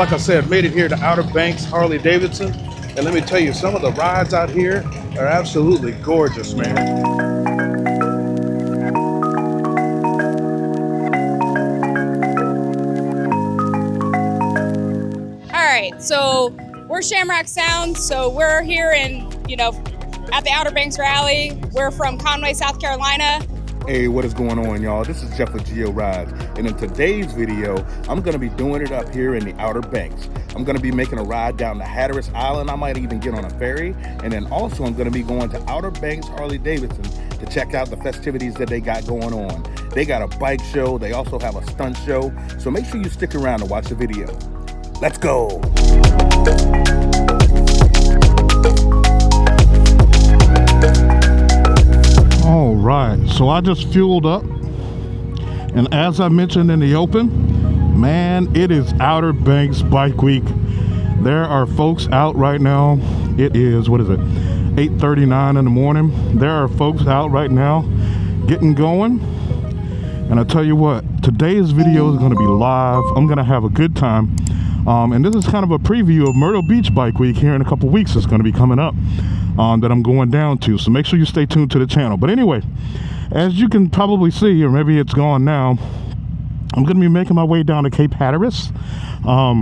Like I said, made it here to Outer Banks, Harley Davidson. And let me tell you, some of the rides out here are absolutely gorgeous, man. All right, so we're Shamrock Soundz. So we're here in, at the Outer Banks Rally. We're from Conway, South Carolina. Hey, what is going on, y'all? This is Jeff with Geo Rides, and in today's video, I'm going to be doing it up here in the Outer Banks. I'm going to be making a ride down to Hatteras Island. I might even get on a ferry, and then also I'm going to be going to Outer Banks Harley Davidson to check out the festivities that they got going on. They got a bike show. They also have a stunt show, so make sure you stick around to watch the video. Let's go! All right, so I just fueled up, and as I mentioned in the open, man, it is Outer Banks Bike Week. There are folks out right now. It is, 8:39 in the morning. There are folks out right now getting going, and I tell you what, today's video is going to be live. I'm going to have a good time, and this is kind of a preview of Myrtle Beach Bike Week here in a couple weeks. It's going to be coming up. That I'm going down to, so make sure you stay tuned to the channel. But anyway, as you can probably see, or maybe it's gone now, I'm going to be making my way down to Cape Hatteras. I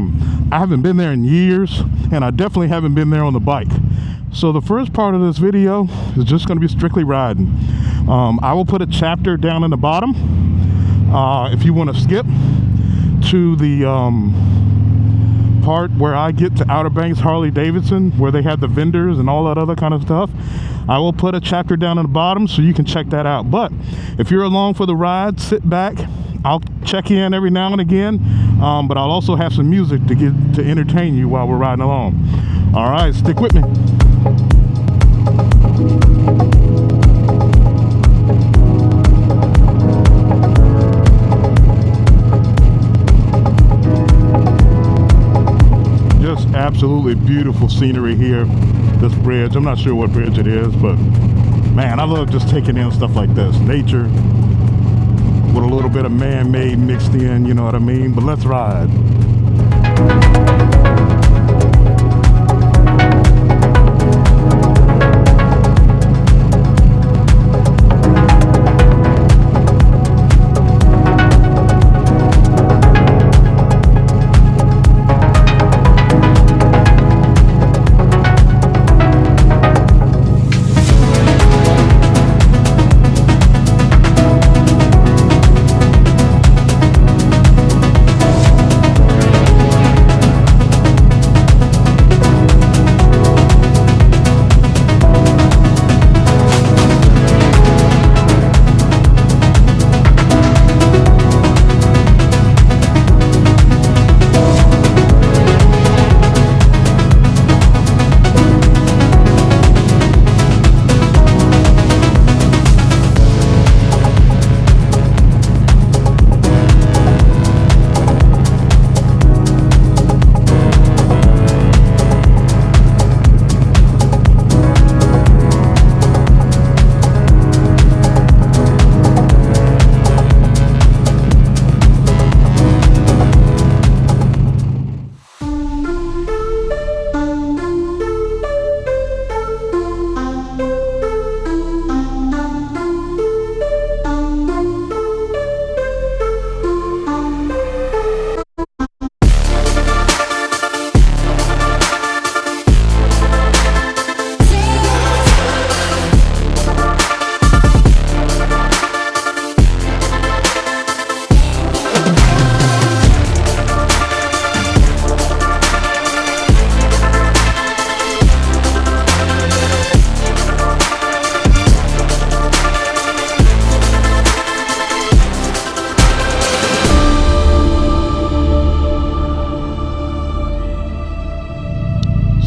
haven't been there in years, and I definitely haven't been there on the bike. So the first part of this video is just going to be strictly riding. I will put a chapter down in the bottom if you want to skip to the part where I get to Outer Banks Harley Davidson, where they have the vendors and all that other kind of stuff. I will put a chapter down in the bottom so you can check that out. But if you're along for the ride, sit back. I'll check in every now and again, but I'll also have some music to entertain you while we're riding along. All right, stick with me. Absolutely beautiful scenery here. This bridge, I'm not sure what bridge it is, but man, I love just taking in stuff like this. Nature with a little bit of man-made mixed in, you know what I mean? But let's ride.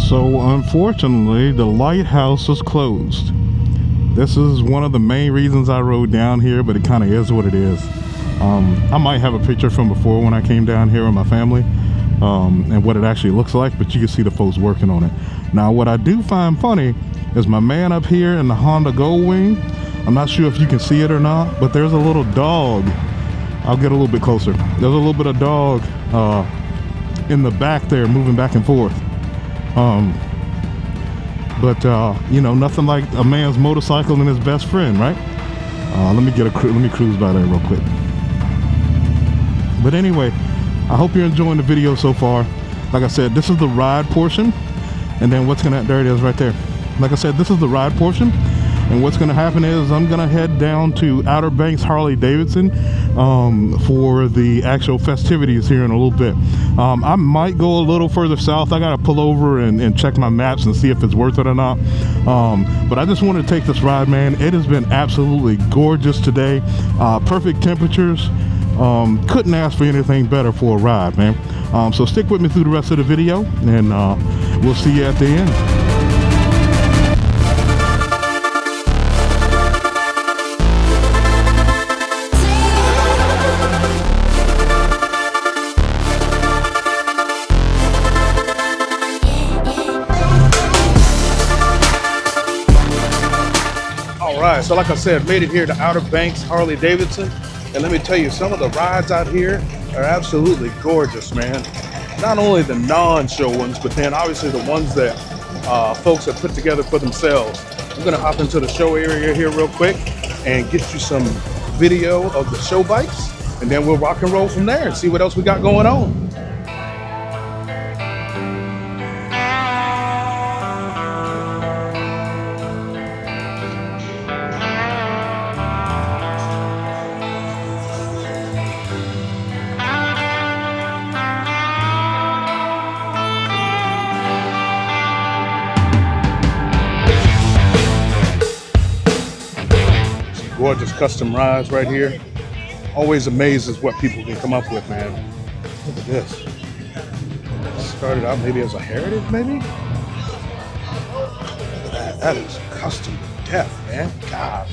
So unfortunately, the lighthouse is closed. This is one of the main reasons I rode down here, but it kind of is what it is. I might have a picture from before when I came down here with my family and what it actually looks like, but you can see the folks working on it. Now, what I do find funny is my man up here in the Honda Goldwing. I'm not sure if you can see it or not, but there's a little dog. I'll get a little bit closer. There's a little bit of dog in the back there moving back and forth. But you know, nothing like a man's motorcycle and his best friend, right? Let me cruise by there real quick. But anyway, I hope you're enjoying the video so far. Like I said, this is the ride portion, and then there it is right there. Like I said, this is the ride portion, and what's gonna happen is I'm gonna head down to Outer Banks Harley Davidson for the actual festivities here in a little bit. I might go a little further south. I gotta pull over and check my maps and see if it's worth it or not. But I just wanted to take this ride, man. It has been absolutely gorgeous today. Perfect temperatures. Couldn't ask for anything better for a ride, man. So stick with me through the rest of the video, and we'll see you at the end. All right, so like I said, made it here to Outer Banks Harley Davidson. And let me tell you, some of the rides out here are absolutely gorgeous, man. Not only the non-show ones, but then obviously the ones that folks have put together for themselves. I'm gonna hop into the show area here real quick and get you some video of the show bikes, and then we'll rock and roll from there and see what else we got going on. Gorgeous custom rides right here. Always amazes what people can come up with, man. Look at this. Started out maybe as a heritage, maybe? That is custom to death, man. God.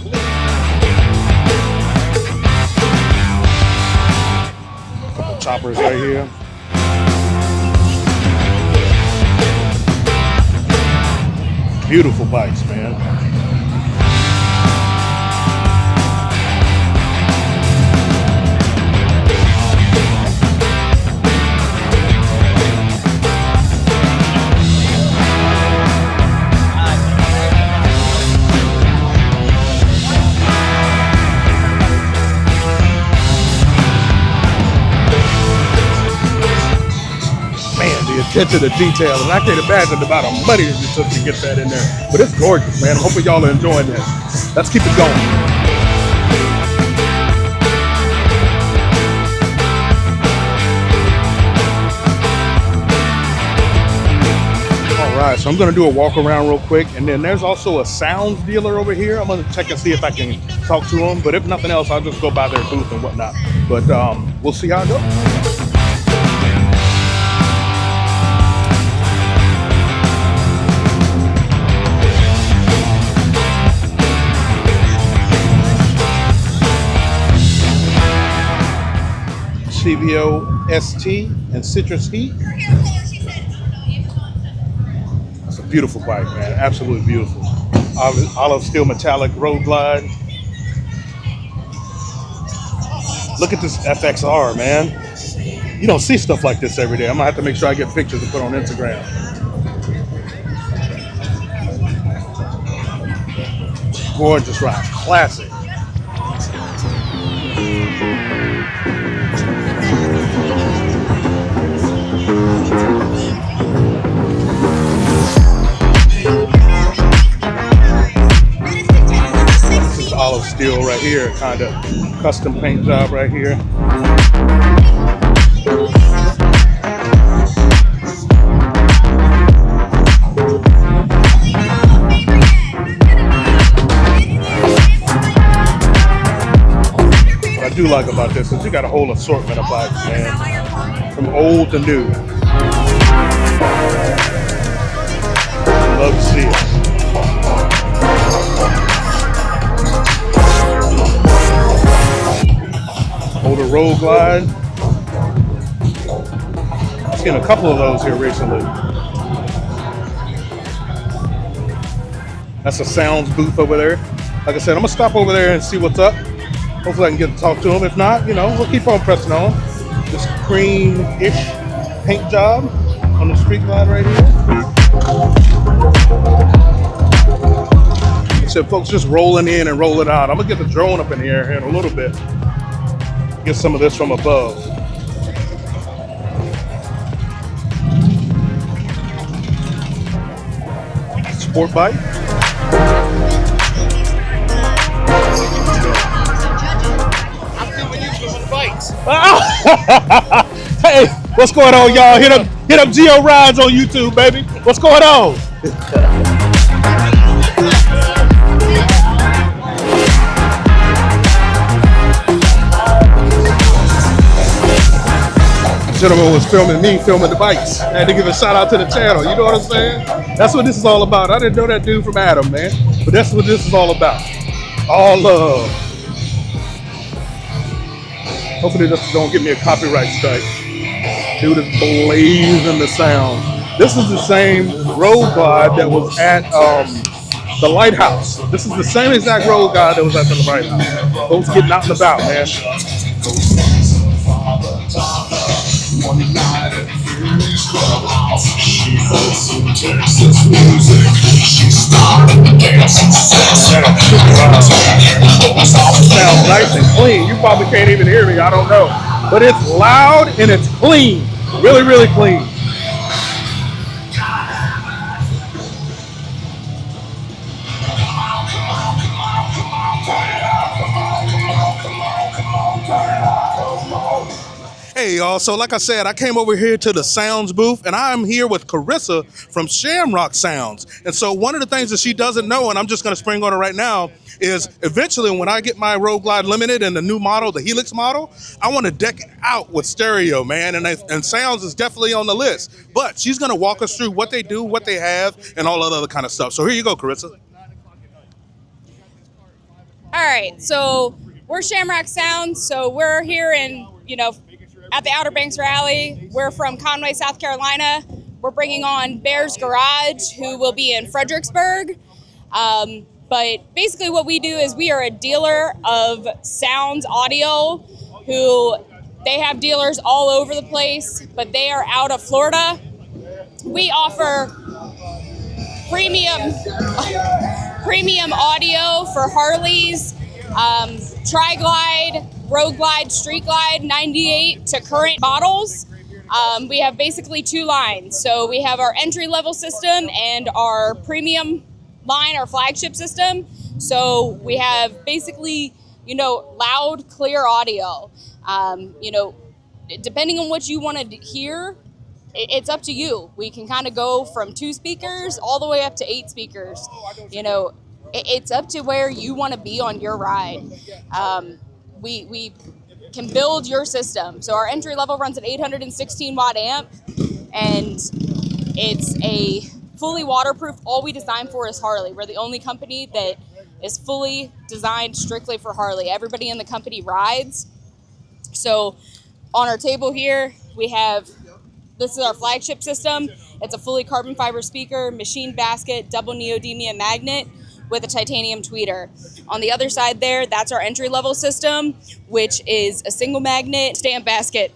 A couple choppers right here. Beautiful bikes, man. Attention to detail, and I can't imagine the amount of money that it took to get that in there. But it's gorgeous, man. I'm hoping y'all are enjoying this. Let's keep it going. All right, so I'm gonna do a walk around real quick, and then there's also a Soundz dealer over here. I'm gonna check and see if I can talk to them, but if nothing else, I'll just go by their booth and whatnot. But we'll see how it goes. CVO ST and Citrus Heat. That's a beautiful bike, man. Absolutely beautiful. Olive steel metallic road glide. Look at this FXR, man. You don't see stuff like this every day. I'm gonna have to make sure I get pictures to put on Instagram. Gorgeous ride, classic. Olive steel right here, kind of custom paint job right here. What I do like about this is you got a whole assortment of bikes, man, from old to new. Love to see it. Older road glide. I've seen a couple of those here recently. That's a Soundz booth over there. Like I said, I'm gonna stop over there and see what's up. Hopefully I can get to talk to them. If not, you know, we'll keep on pressing on. This cream-ish paint job on the street glide right here. So folks just rolling in and rolling out. I'm gonna get the drone up in here in a little bit. Get some of this from above. Sport bike. Hey, what's going on, y'all? Hit up Geo Rides on YouTube, baby. What's going on? Gentleman was filming me, filming the bikes. I had to give a shout out to the channel. You know what I'm saying? That's what this is all about. I didn't know that dude from Adam, man. But that's what this is all about. All love. Hopefully this don't give me a copyright strike. Dude is blazing the sound. This is the same road glide that was at the lighthouse. This is the same exact road glide that was at the lighthouse. Folks getting out and about, man. One night at Fury's Clubhouse, she heard some Texas music. She started the dancing session. Sounds nice and clean. You probably can't even hear me. I don't know, but it's loud and it's clean. Really, really clean. Hey y'all, so like I said, I came over here to the Soundz booth and I'm here with Carissa from Shamrock Soundz. And so one of the things that she doesn't know, and I'm just gonna spring on her right now, is eventually when I get my Road Glide Limited and the new model, the Helix model, I wanna deck it out with stereo, man, and Soundz is definitely on the list. But she's gonna walk us through what they do, what they have, and all that other kind of stuff. So here you go, Carissa. All right, so we're Shamrock Soundz. So we're here in, at the Outer Banks Rally. We're from Conway, South Carolina. We're bringing on Bear's Garage, who will be in Fredericksburg. But basically what we do is we are a dealer of Soundz audio, who they have dealers all over the place, but they are out of Florida. We offer premium audio for Harleys, Tri-Glide, Road Glide, Street Glide, 98 to current models. We have basically two lines. So we have our entry-level system and our premium line, our flagship system. So we have basically, loud, clear audio. Depending on what you want to hear, it's up to you. We can kind of go from 2 speakers all the way up to 8 speakers. It's up to where you want to be on your ride. We can build your system. So our entry level runs an 816 watt amp, and it's a fully waterproof. All we design for is Harley. We're the only company that is fully designed strictly for Harley. Everybody in the company rides. So on our table here, this is our flagship system. It's a fully carbon fiber speaker, machine basket, double neodymium magnet with a titanium tweeter. On the other side there, that's our entry-level system, which is a single magnet stamp basket,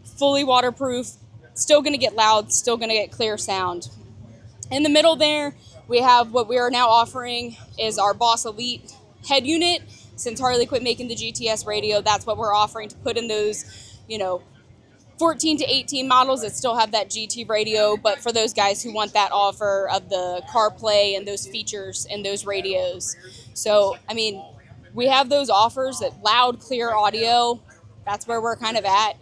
fully waterproof, still gonna get loud, still gonna get clear sound. In the middle there, we have what we are now offering is our Boss Elite head unit. Since Harley quit making the GTS radio, that's what we're offering to put in those, 14 to 18 models that still have that GT radio, but for those guys who want that offer of the CarPlay and those features in those radios. So, we have those offers that loud, clear audio. That's where we're kind of at,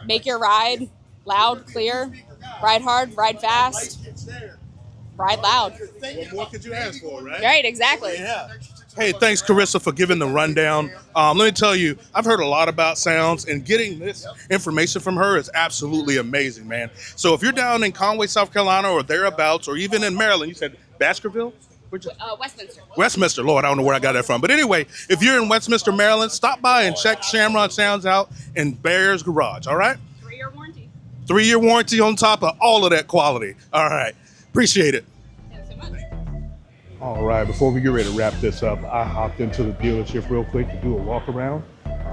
make your ride loud, clear, ride hard, ride fast, ride loud. What more could you ask for, right? Right, exactly. Yeah. Hey, thanks, Carissa, for giving the rundown. Let me tell you, I've heard a lot about Soundz, and getting this information from her is absolutely amazing, man. So if you're down in Conway, South Carolina, or thereabouts, or even in Maryland, you said Baskerville? Westminster. Westminster, Lord, I don't know where I got that from. But anyway, if you're in Westminster, Maryland, stop by and check Shamrock Soundz out in Bear's Garage, all right? 3-year warranty. 3-year warranty on top of all of that quality. All right, appreciate it. All right, before we get ready to wrap this up, I hopped into the dealership real quick to do a walk around.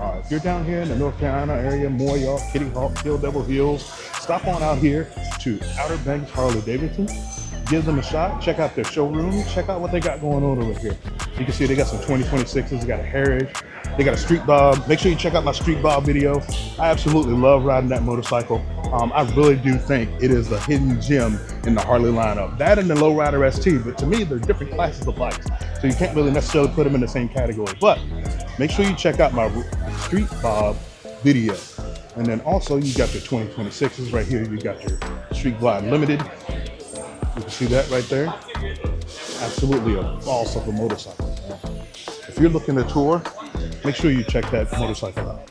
If you're down here in the North Carolina area, Moyle, Kitty Hawk, Hill Devil Hills, stop on out here to Outer Banks Harley Davidson. Give them a shot. Check out their showroom. Check out what they got going on over here. You can see they got some 2026s. They got a Heritage. They got a Street Bob. Make sure you check out my Street Bob video. I absolutely love riding that motorcycle. I really do think it is a hidden gem in the Harley lineup. That and the Lowrider ST, but to me, they're different classes of bikes. So you can't really necessarily put them in the same category. But make sure you check out my Street Bob video. And then also you got your 2026s right here. You got your Street Glide Limited. You can see that right there. Absolutely a boss of a motorcycle, man. If you're looking to tour, make sure you check that motorcycle out.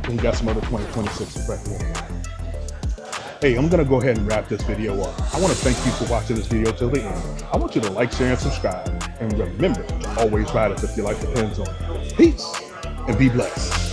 And you got some other 2026s right here. Hey, I'm gonna go ahead and wrap this video up. I wanna thank you for watching this video till the end. I want you to like, share, and subscribe. And remember to always ride as if your life depends on it. Peace and be blessed.